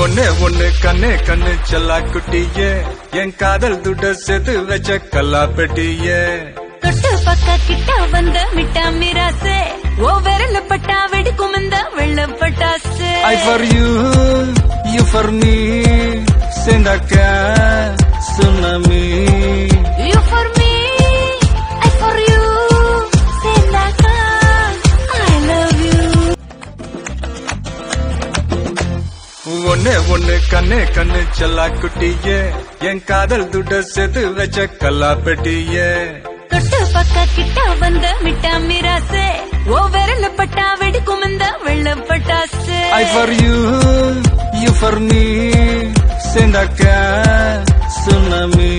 ஒன்னே ஒன்னு கண்ணே கண்ணு செல்லா குட்டியே என் காதல் துட்ட சேர்த்து வச்ச கல்லா பெட்டியே தொட்டு பக்க கிட்ட வந்த மிட்டா மிராசே ஓ விரல பட்டா வெடிக்கும் இந்த வெள்ள பட்டாசு I for you, you for me சேர்ந்தாக்க tsunami You for me, I for you சேர்ந்தாக்க I love you ஒன்னே ஒன்னு கண்ணே கண்ணு செல்லா குட்டியே என் காதல் துட்ட சேர்த்து வச்ச கல்லா பெட்டியே தொட்டு பக்க கிட்ட வந்த மிட்டா மிராசே ஓ விரல பட்டா வெடிக்கும் இந்த வெள்ள பட்டாசு I for you, you for me சேர்ந்தாக்க சுனாமி